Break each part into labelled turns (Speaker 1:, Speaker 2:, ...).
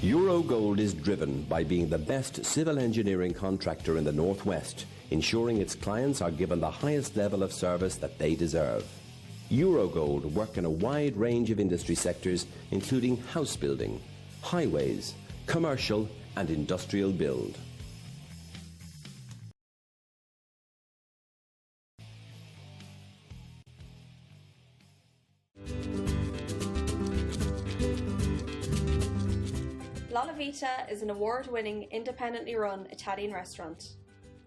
Speaker 1: Eurogold is driven by being the best civil engineering contractor in the Northwest, ensuring its clients are given the highest level of service that they deserve. Eurogold work in a wide range of industry sectors, including house building, highways, commercial and industrial build.
Speaker 2: La Vita is an award-winning, independently run Italian restaurant.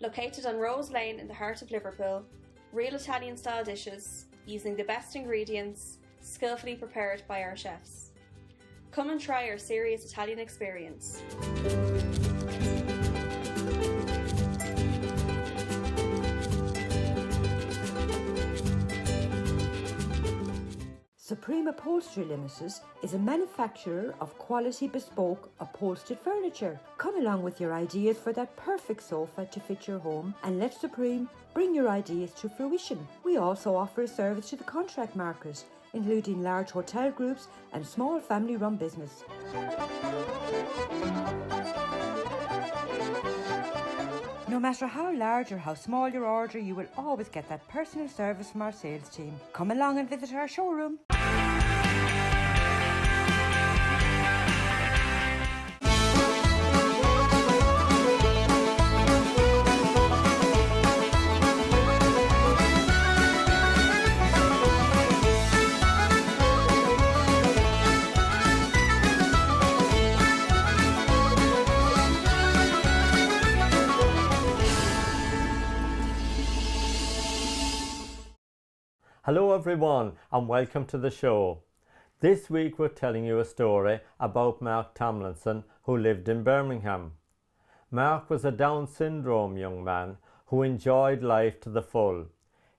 Speaker 2: Located on Rose Lane in the heart of Liverpool, real Italian-style dishes, using the best ingredients, skillfully prepared by our chefs. Come and try our serious Italian experience.
Speaker 3: Supreme Upholstery Limited is a manufacturer of quality bespoke upholstered furniture. Come along with your ideas for that perfect sofa to fit your home and let Supreme bring your ideas to fruition. We also offer a service to the contract market, including large hotel groups and small family-run business. No matter how large or how small your order, you will always get that personal service from our sales team. Come along and visit our showroom.
Speaker 4: Hello everyone and welcome to the show. This week we're telling you a story about Mark Tomlinson, who lived in Birmingham. Mark was a Down syndrome young man who enjoyed life to the full.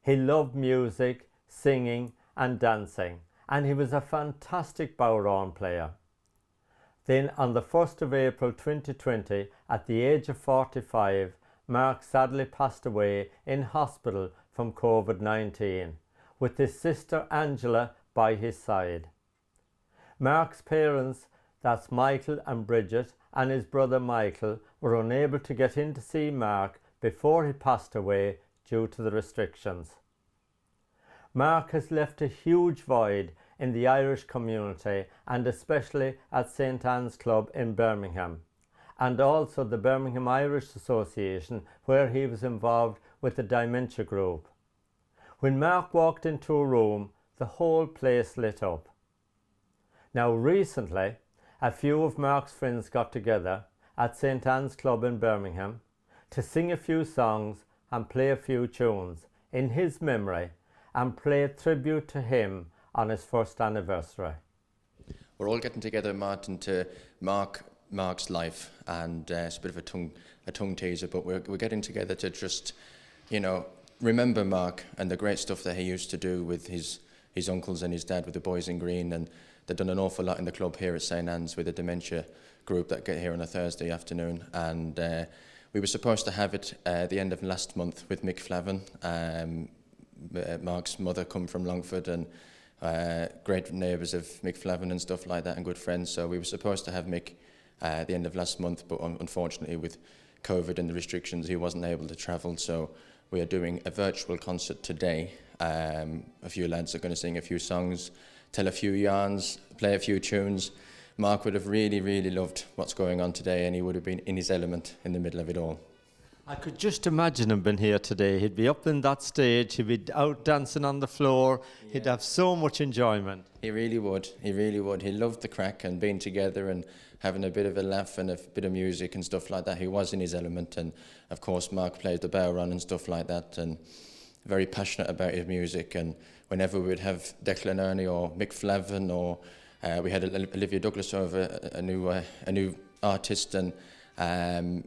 Speaker 4: He loved music, singing and dancing, and he was a fantastic bodhrán player. Then on the 1st of April 2020, at the age of 45, Mark sadly passed away in hospital from COVID-19. With his sister Angela by his side. Mark's parents, that's Michael and Bridget, and his brother Michael, were unable to get in to see Mark before he passed away due to the restrictions. Mark has left a huge void in the Irish community and especially at St Anne's Club in Birmingham, and also the Birmingham Irish Association, where he was involved with the dementia group. When Mark walked into a room, the whole place lit up. Now recently, a few of Mark's friends got together at St Anne's Club in Birmingham to sing a few songs and play a few tunes in his memory and play tribute to him on his first anniversary.
Speaker 5: We're all getting together, Martin, to mark Mark's life, and it's a bit of a tongue teaser, but we're getting together to just, remember Mark and the great stuff that he used to do with his uncles and his dad with the Boys in Green, and they've done an awful lot in the club here at St Anne's with the dementia group that get here on a Thursday afternoon. And we were supposed to have it at the end of last month with Mick Flavin. Mark's mother come from Longford, and great neighbours of Mick Flavin and stuff like that, and good friends. So we were supposed to have Mick at the end of last month, but unfortunately with COVID and the restrictions he wasn't able to travel. So we are doing a virtual concert today. A few lads are going to sing a few songs, tell a few yarns, play a few tunes. Mark would have really, really loved what's going on today, and he would have been in his element in the middle of it all.
Speaker 4: I could just imagine him being here today. He'd be up in that stage, he'd be out dancing on the floor, he'd have so much enjoyment.
Speaker 5: He really would, he really would. He loved the crack and being together and having a bit of a laugh and a bit of music and stuff like that. He was in his element, and of course Mark played the bodhrán and stuff like that, and very passionate about his music. And whenever we'd have Declan Ernie or Mick Flavin, or we had Olivia Douglas over, a new artist, and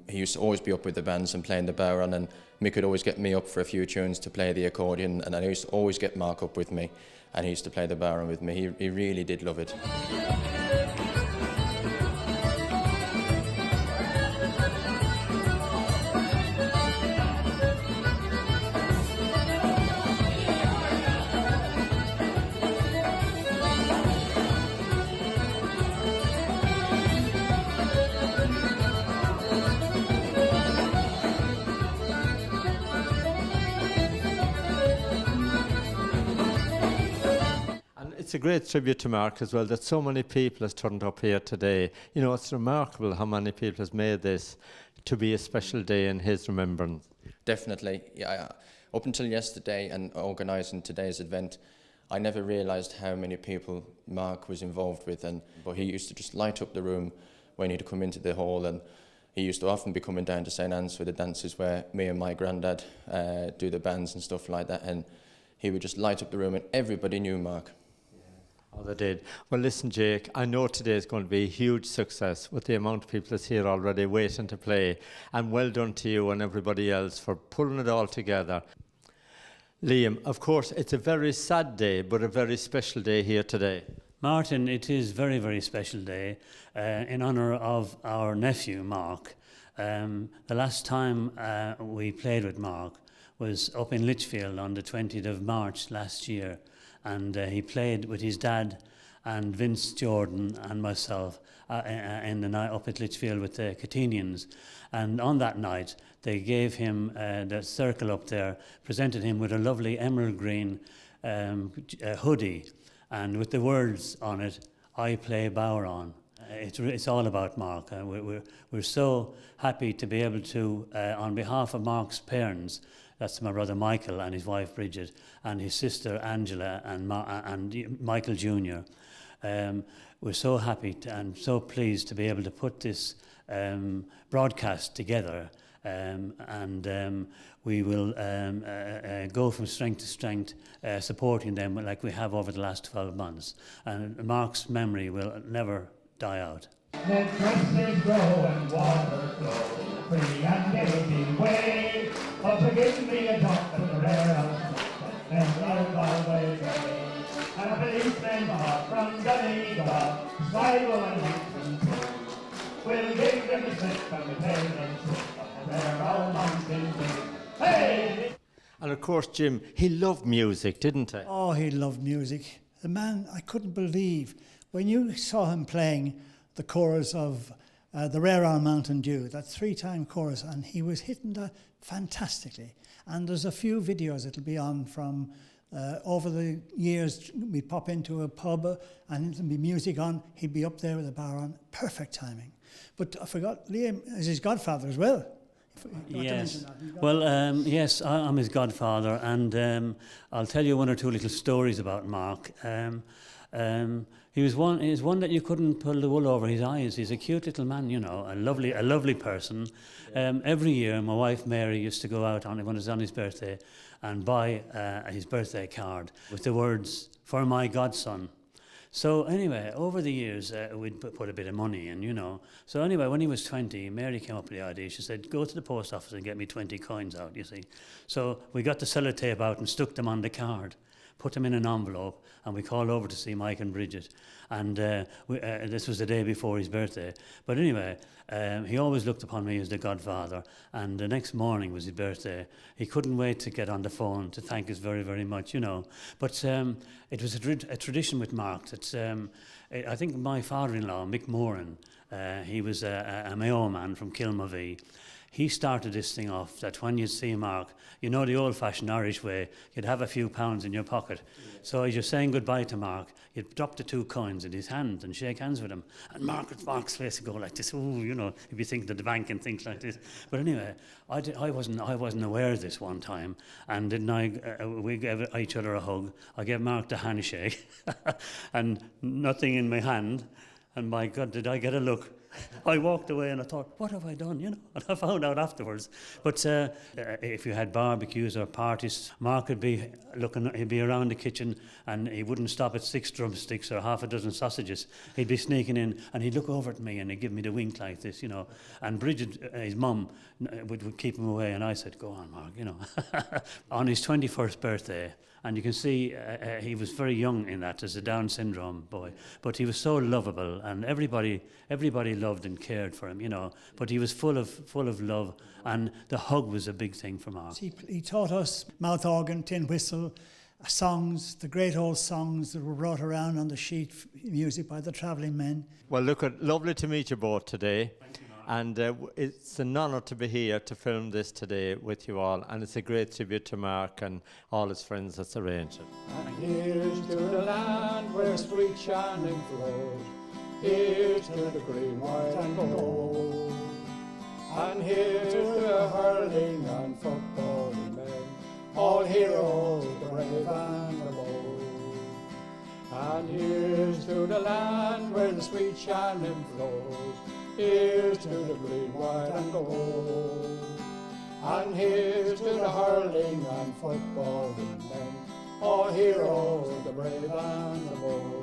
Speaker 5: he used to always be up with the bands and playing the bodhrán, and Mick could always get me up for a few tunes to play the accordion, and I used to always get Mark up with me, and he used to play the bodhrán with me. He really did love it.
Speaker 4: it's a great tribute to Mark as well that so many people has turned up here today. You know, it's remarkable how many people has made this to be a special day in his remembrance.
Speaker 5: Definitely. Yeah, up until yesterday and organising today's event, I never realised how many people Mark was involved with, but he used to just light up the room when he'd come into the hall, and he used to often be coming down to St Anne's for the dances where me and my granddad do the bands and stuff like that, and he would just light up the room and everybody knew Mark.
Speaker 4: Oh, they did. Well, listen, Jake, I know today is going to be a huge success with the amount of people that's here already waiting to play, and well done to you and everybody else for pulling it all together. Liam, of course, it's a very sad day, but a very special day here today.
Speaker 6: Martin, it is a very, very special day in honour of our nephew, Mark. The last time we played with Mark was up in Lichfield on the 20th of March last year, and he played with his dad and Vince Jordan and myself in the night up at Lichfield with the Catenians. And on that night, they gave him the circle up there, presented him with a lovely emerald green hoodie, and with the words on it, "I play Bowron." It's all about Mark. We're so happy to be able to, on behalf of Mark's parents, that's my brother Michael and his wife Bridget, and his sister Angela and Michael Jr. We're so happy and so pleased to be able to put this broadcast together, and we will go from strength to strength, supporting them like we have over the last 12 months. And Mark's memory will never die out.
Speaker 7: Let dresses grow and water flow, free and giving way. Oh, forgive me a drop of the rare and I'll always way. And a policeman from Donegal, Sligo and Houston, will give them a slip from the pavement, and they're all mountain dew. Hey!
Speaker 4: And of course, Jim, he loved music, didn't he?
Speaker 8: Oh, he loved music. The man, I couldn't believe, when you saw him playing the chorus of the Rare Old Mountain Dew, that 3-time chorus, and he was hitting that fantastically. And there's a few videos that'll be on from over the years. We'd pop into a pub and there'd be music on. He'd be up there with the bar on. Perfect timing. But I forgot, Liam is his godfather as well.
Speaker 6: Yes. Well, yes, I'm his godfather, and I'll tell you one or two little stories about Mark. He was one that you couldn't pull the wool over his eyes. He's a cute little man, you know, a lovely person. Every year, my wife Mary used to go out when it was on his birthday and buy his birthday card with the words, "For my godson." So anyway, over the years, we'd put a bit of money in, you know. So anyway, when he was 20, Mary came up with the idea. She said, "Go to the post office and get me 20 coins out," you see. So we got the sellotape out and stuck them on the card, put them in an envelope, and we called over to see Mike and Bridget. And this was the day before his birthday. But anyway, he always looked upon me as the godfather. And the next morning was his birthday. He couldn't wait to get on the phone to thank us very, very much, you know. But it was a tradition with Mark that I think my father-in-law, Mick Moran, he was a Mayo man from Kilmavee. He started this thing off that when you'd see Mark, you know the old-fashioned Irish way, you'd have a few pounds in your pocket. So as you're saying goodbye to Mark, you'd drop the 2 coins in his hand and shake hands with him. And Mark's face would go like this, oh, you know, he'd be thinking of the bank and things like this. But anyway, I wasn't aware of this one time. And we gave each other a hug. I gave Mark the handshake and nothing in my hand. And my God, did I get a look? I walked away and I thought, what have I done, you know? And I found out afterwards. But if you had barbecues or parties, Mark would be he'd be around the kitchen and he wouldn't stop at 6 drumsticks or half a dozen sausages. He'd be sneaking in and he'd look over at me and he'd give me the wink like this, you know. And Bridget, his mum, would keep him away, and I said, "Go on, Mark," you know. On his 21st birthday, and you can see he was very young in that as a Down syndrome boy, but he was so lovable, and everybody loved and cared for him, you know. But he was full of love, and the hug was a big thing for Mark.
Speaker 8: He taught us mouth organ, tin whistle, songs, the great old songs that were brought around on the sheet music by the travelling men.
Speaker 4: Well, look, lovely to meet you both today. And it's an honour to be here to film this today with you all. And it's a great tribute to Mark and all his friends that's arranged it.
Speaker 7: Here's to the land where
Speaker 9: where sweet shining flows. Here's to the green, white and gold. And here's to the hurling and footballing men, all heroes, the brave and the bold. And here's to the land where the sweet shining flows. Here's to the green, white and gold. And here's to the hurling and footballing men, all heroes, the brave and the bold.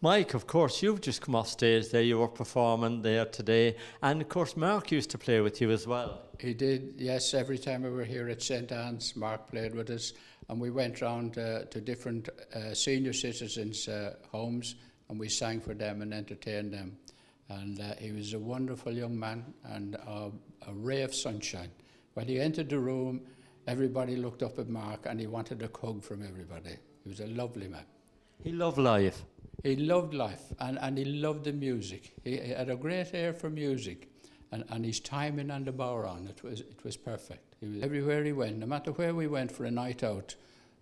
Speaker 4: Mike, of course, you've just come off stage there. You were performing there today. And, of course, Mark used to play with you as well.
Speaker 9: He did, yes. Every time we were here at St. Anne's, Mark played with us. And we went round to different senior citizens' homes, and we sang for them and entertained them. And he was a wonderful young man and a ray of sunshine. When he entered the room, everybody looked up at Mark and he wanted a hug from everybody. He was a lovely man.
Speaker 4: He loved life.
Speaker 9: He loved life and he loved the music. He had a great ear for music, and his timing on the bodhrán, it was perfect. He was, everywhere he went, no matter where we went for a night out,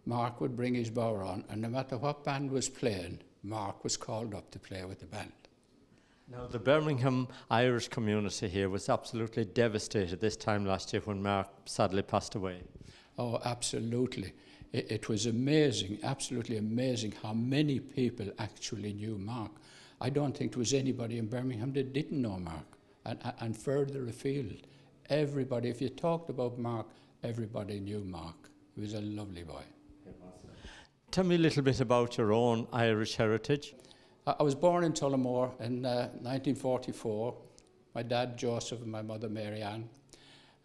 Speaker 9: Mark would bring his bodhrán, and no matter what band was playing, Mark was called up to play with the band.
Speaker 4: Now, the Birmingham Irish community here was absolutely devastated this time last year when Mark sadly passed away.
Speaker 9: Oh, absolutely. It was amazing, absolutely amazing how many people actually knew Mark. I don't think there was anybody in Birmingham that didn't know Mark. And further afield, everybody, if you talked about Mark, everybody knew Mark. He was a lovely boy.
Speaker 4: Tell me a little bit about your own Irish heritage.
Speaker 9: I was born in Tullamore in 1944. My dad, Joseph, and my mother, Mary Ann.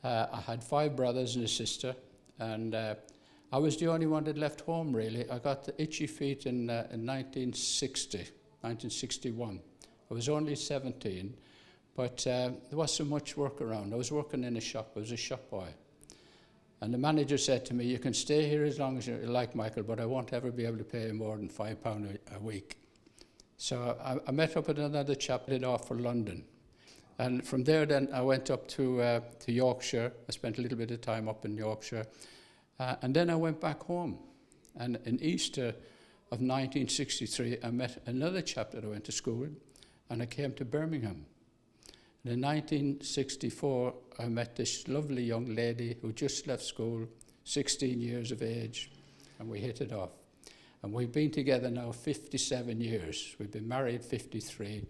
Speaker 9: I had 5 brothers and a sister, and I was the only one that left home, really. I got the itchy feet in 1961. I was only 17, but there wasn't much work around. I was working in a shop. I was a shop boy. And the manager said to me, "You can stay here as long as you like, Michael, but I won't ever be able to pay you more than £5 a week." So I met up with another chap that off for London. And from there then I went up to Yorkshire. I spent a little bit of time up in Yorkshire. And then I went back home. And in Easter of 1963, I met another chap that I went to school with, and I came to Birmingham. And in 1964, I met this lovely young lady who just left school, 16 years of age, and we hit it off. And we've been together now 57 years. We've been married 53,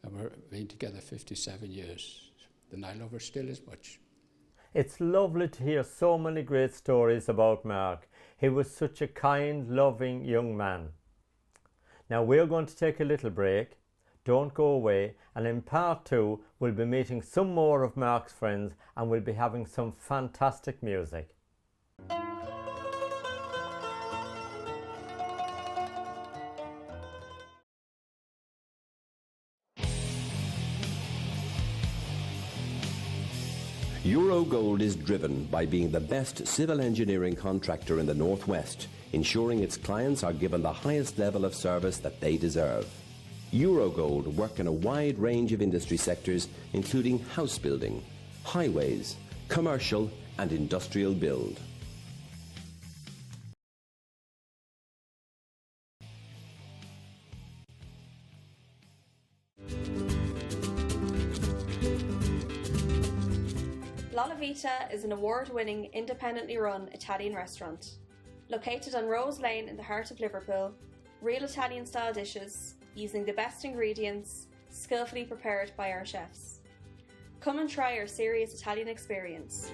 Speaker 9: and we've been together 57 years. And I love her still as much.
Speaker 4: It's lovely to hear so many great stories about Mark. He was such a kind, loving young man. Now we're going to take a little break. Don't go away, and in part 2 we'll be meeting some more of Mark's friends, and we'll be having some fantastic music.
Speaker 1: Eurogold is driven by being the best civil engineering contractor in the Northwest, ensuring its clients are given the highest level of service that they deserve. Eurogold work in a wide range of industry sectors, including house building, highways, commercial and industrial build.
Speaker 2: La Vita is an award-winning, independently run Italian restaurant. Located on Rose Lane in the heart of Liverpool, real Italian-style dishes, using the best ingredients, skillfully prepared by our chefs. Come and try our serious Italian experience.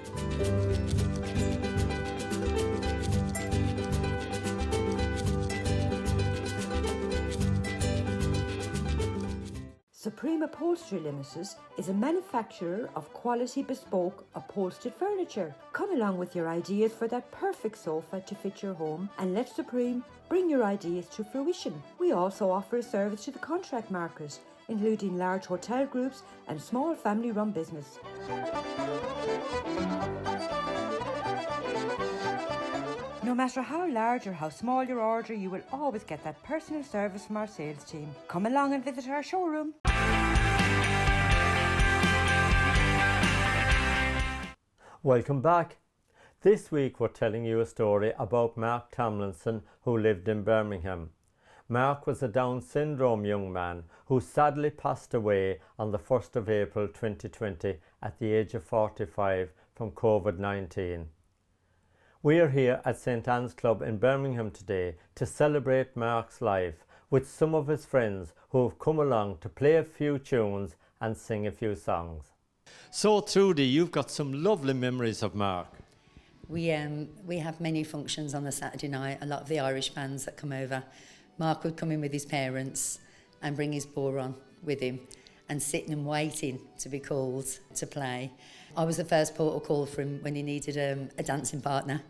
Speaker 3: Supreme Upholstery Limited is a manufacturer of quality bespoke upholstered furniture. Come along with your ideas for that perfect sofa to fit your home and let Supreme bring your ideas to fruition. We also offer a service to the contract market, including large hotel groups and small family-run business. No matter how large or how small your order, you will always get that personal service from our sales team. Come along and visit our showroom.
Speaker 4: Welcome back. This week we're telling you a story about Mark Tomlinson, who lived in Birmingham. Mark was a Down syndrome young man who sadly passed away on the 1st of April 2020 at the age of 45 from COVID-19. We are here at St Anne's Club in Birmingham today to celebrate Mark's life with some of his friends who have come along to play a few tunes and sing a few songs. So Trudy, you've got some lovely memories of Mark.
Speaker 10: We have many functions on a Saturday night, a lot of the Irish bands that come over. Mark would come in with his parents and bring his boron with him and sitting and waiting to be called to play. I was the first port of call for him when he needed a dancing partner.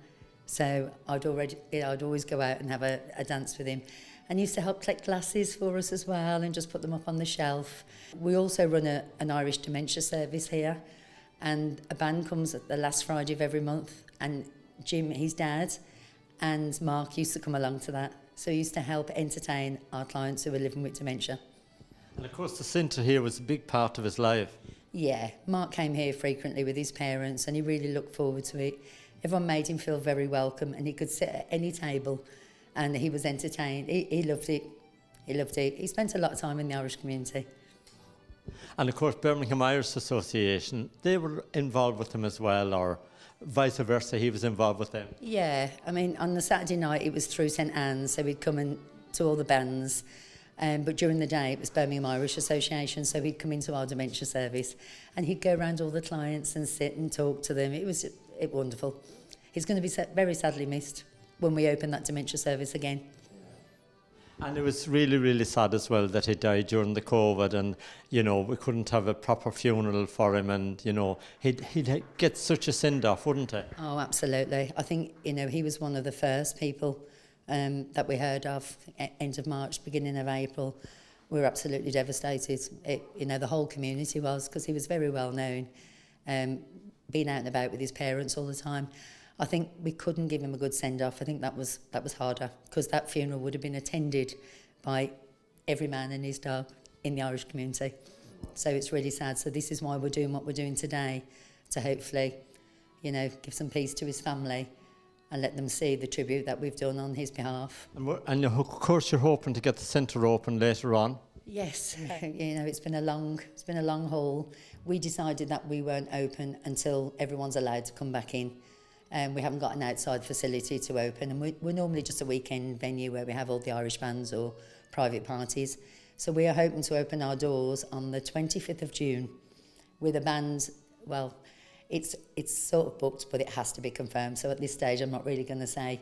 Speaker 10: So I'd always go out and have a dance with him. And he used to help collect glasses for us as well and just put them up on the shelf. We also run an Irish dementia service here, and a band comes at the last Friday of every month, and Jim, his dad, and Mark used to come along to that. So he used to help entertain our clients who were living with dementia.
Speaker 4: And of course the centre here was a big part of his life.
Speaker 10: Yeah, Mark came here frequently with his parents and he really looked forward to it. Everyone made him feel very welcome and he could sit at any table and he was entertained. He loved it. He loved it. He spent a lot of time in the Irish community.
Speaker 4: And of course Birmingham Irish Association, they were involved with him as well, or vice versa, he was involved with them?
Speaker 10: Yeah, I mean, on the Saturday night it was through St Anne's, so we'd come in to all the bands. But during the day it was Birmingham Irish Association, so he'd come into our dementia service and he'd go around all the clients and sit and talk to them. It was wonderful. He's going to be very sadly missed when we open that dementia service again.
Speaker 4: And it was really, really sad as well that he died during the COVID, and, you know, we couldn't have a proper funeral for him, and, you know, he'd get such a send-off, wouldn't he? Oh,
Speaker 10: absolutely. I think, you know, he was one of the first people that we heard of end of March, beginning of April. We were absolutely devastated. You know, the whole community was, because he was very well known, being out and about with his parents all the time. I think we couldn't give him a good send-off. I think that was harder, because that funeral would have been attended by every man and his dog in the Irish community. So it's really sad. So this is why we're doing what we're doing today, to hopefully, you know, give some peace to his family and let them see the tribute that we've done on his behalf. And
Speaker 4: of course you're hoping to get the centre open later on.
Speaker 10: Yes, you know, it's been a long haul. We decided that we weren't open until everyone's allowed to come back in. We haven't got an outside facility to open, and we're normally just a weekend venue where we have all the Irish bands or private parties. So we are hoping to open our doors on the 25th of June with a band. Well, it's sort of booked, but it has to be confirmed. So at this stage, I'm not really going to say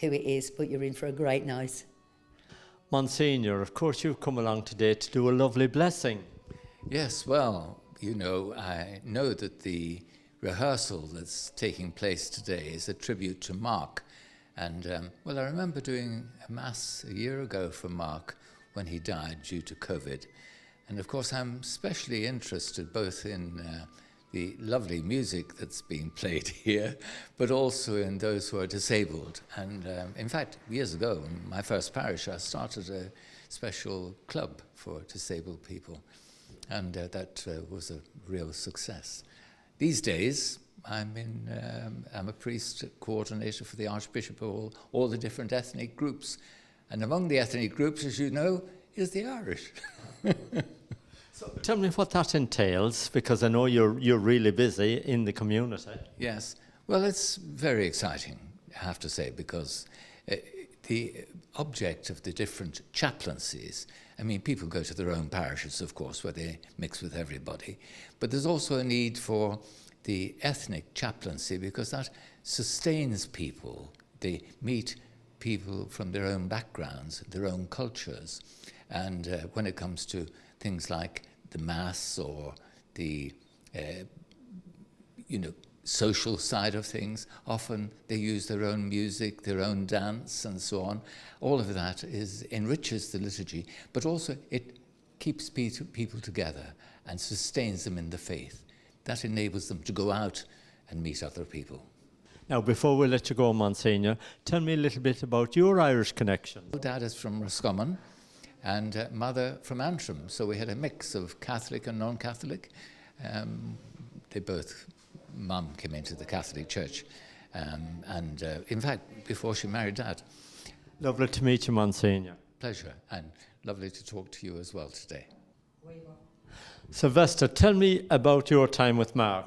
Speaker 10: who it is, but you're in for a great night.
Speaker 4: Monsignor, of course you've come along today to do a lovely blessing.
Speaker 11: Yes, well, you know, I know that the rehearsal that's taking place today is a tribute to Mark. And, well, I remember doing a mass a year ago for Mark when he died due to COVID. And, of course, I'm especially interested both in the lovely music that's being played here, but also in those who are disabled. And, in fact, years ago, in my first parish, I started a special club for disabled people. And that was a real success. These days, I'm a priest coordinator for the Archbishop of all the different ethnic groups. And among the ethnic groups, as you know, is the Irish.
Speaker 4: So tell me what that entails, because I know you're really busy in the community.
Speaker 11: Yes. Well, it's very exciting, I have to say, because the object of the different chaplaincies, I mean, people go to their own parishes, of course, where they mix with everybody. But there's also a need for the ethnic chaplaincy, because that sustains people. They meet people from their own backgrounds, their own cultures. And when it comes to things like the Mass or the, social side of things, often they use their own music, their own dance, and so on. All of that enriches the liturgy, but also it keeps people together and sustains them in the faith. That enables them to go out and meet other people.
Speaker 4: Now, before we let you go, Monsignor, tell me a little bit about your Irish connection.
Speaker 11: Dad is from Roscommon and Mother from Antrim, so we had a mix of Catholic and non-Catholic. Mum came into the Catholic Church, and in fact, before she married Dad.
Speaker 4: Lovely to meet you, Monsignor.
Speaker 11: pleasure and lovely to talk to you as well today.
Speaker 4: Sylvester, tell me about your time with Mark.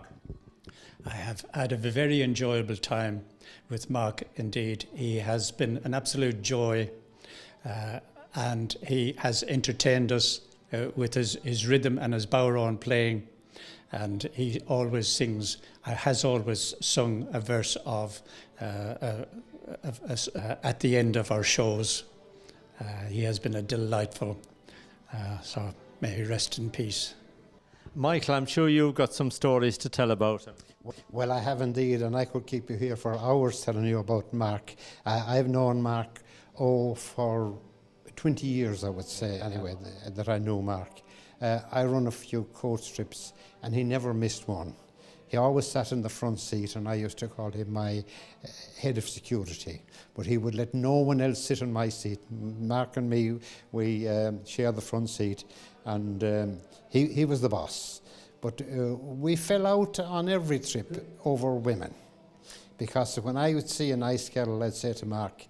Speaker 12: I have had a very enjoyable time with Mark indeed. He has been an absolute joy and he has entertained us with his rhythm and his bodhrán playing, and he always sings, has always sung a verse of at the end of our shows. He has been a delightful, so may he rest in peace.
Speaker 4: Michael, I'm sure you've got some stories to tell about him.
Speaker 13: Well, I have indeed, and I could keep you here for hours telling you about Mark. I've known Mark, for 20 years, I would say, anyway, that I know Mark. I run a few coach trips, and he never missed one. He always sat in the front seat, and I used to call him my head of security. But he would let no one else sit in my seat. Mark and me, we share the front seat, and he was the boss. But we fell out on every trip over women. Because when I would see a nice girl, I'd say to Mark,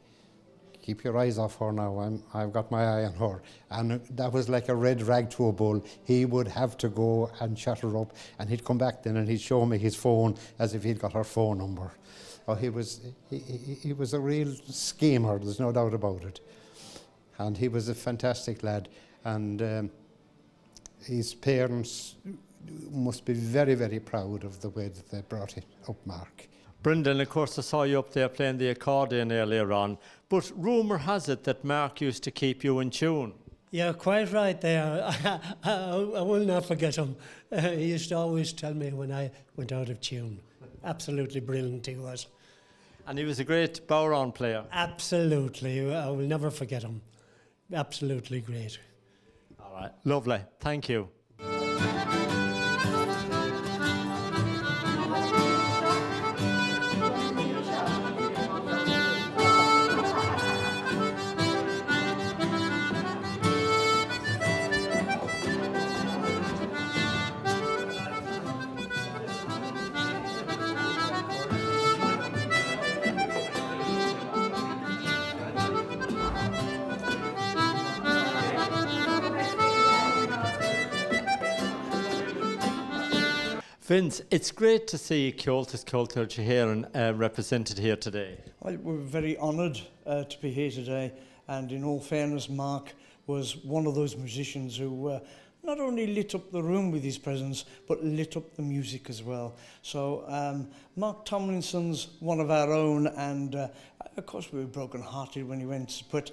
Speaker 13: keep your eyes off her now, I've got my eye on her. And that was like a red rag to a bull. He would have to go and shut her up, and he'd come back then and he'd show me his phone as if he'd got her phone number. Oh, he was a real schemer, there's no doubt about it. And he was a fantastic lad, and his parents must be very, very proud of the way that they brought up Mark.
Speaker 4: Brendan, of course, I saw you up there playing the accordion earlier on, but rumour has it that Mark used to keep you in tune.
Speaker 14: Yeah, quite right there. I will not forget him. He used to always tell me when I went out of tune. Absolutely brilliant he was.
Speaker 4: And he was a great bodhrán player.
Speaker 14: Absolutely. I will never forget him. Absolutely great.
Speaker 4: All right, lovely. Thank you. Vince, it's great to see Comhaltas Culture here and represented here today.
Speaker 15: Well, we're very honoured to be here today, and in all fairness, Mark was one of those musicians who not only lit up the room with his presence, but lit up the music as well. So Mark Tomlinson's one of our own, and of course we were broken-hearted when he went, but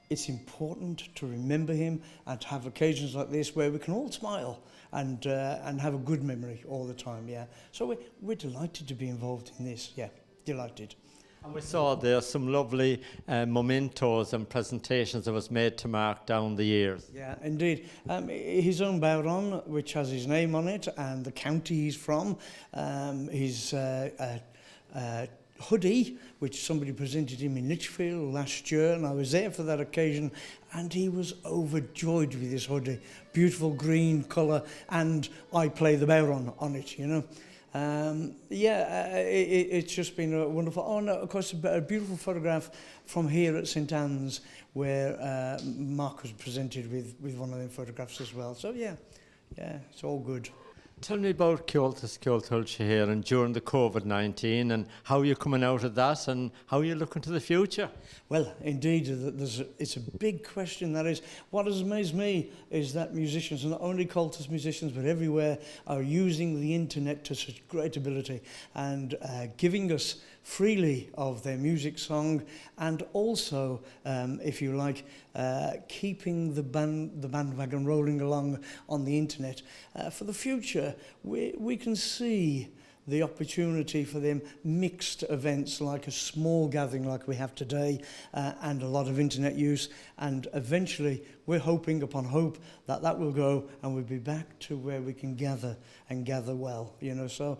Speaker 15: it's important to remember him and to have occasions like this where we can all smile and have a good memory all the time, yeah. So we're delighted to be involved in this, yeah, delighted.
Speaker 4: And we saw there some lovely mementos and presentations that was made to Mark down the years.
Speaker 15: Yeah, indeed. His own bodhrán, which has his name on it and the county he's from, his hoodie, which somebody presented him in Lichfield last year, and I was there for that occasion, and he was overjoyed with this hoodie. Beautiful green colour, and I play the bodhrán on it, you know. It's just been a wonderful... Oh, no, of course, a beautiful photograph from here at St Anne's, where Mark was presented with one of them photographs as well. So, yeah, it's all good.
Speaker 4: Tell me about Comhaltas Culture here and during the COVID-19 and how you're coming out of that and how you're looking to the future.
Speaker 15: Well, indeed, it's a big question, that is. What has amazed me is that musicians, not only Comhaltas musicians, but everywhere, are using the internet to such great ability and giving us freely of their music song, and also, if you like, keeping the bandwagon rolling along on the internet. For the future, we can see the opportunity for them mixed events, like a small gathering like we have today, and a lot of internet use, and eventually we're hoping upon hope that will go and we'll be back to where we can gather and gather well, you know. So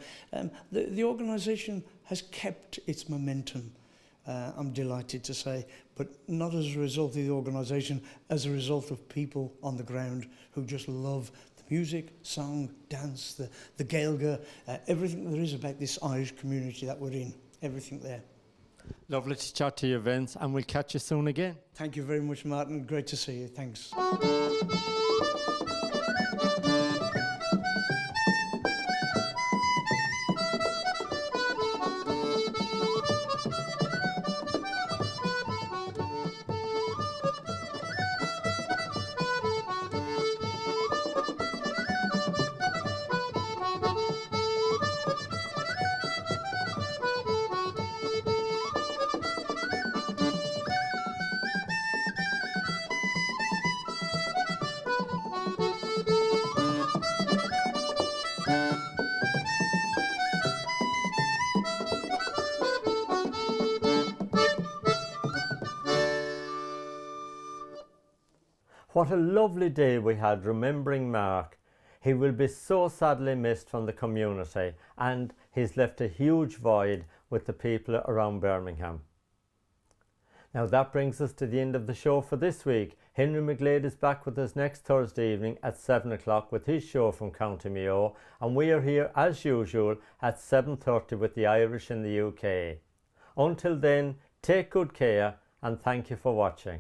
Speaker 15: the organisation has kept its momentum, I'm delighted to say, but not as a result of the organisation, as a result of people on the ground who just love music, song, dance, the Gaeilge, everything there is about this Irish community that we're in, everything there.
Speaker 4: Lovely to chat to you, Vince, and we'll catch you soon again.
Speaker 15: Thank you very much, Martin. Great to see you. Thanks.
Speaker 4: What a lovely day we had remembering Mark. He will be so sadly missed from the community, and he's left a huge void with the people around Birmingham. Now that brings us to the end of the show for this week. Henry McGlade is back with us next Thursday evening at 7 o'clock with his show from County Mayo, and we are here as usual at 7:30 with the Irish in the UK. Until then, take good care and thank you for watching.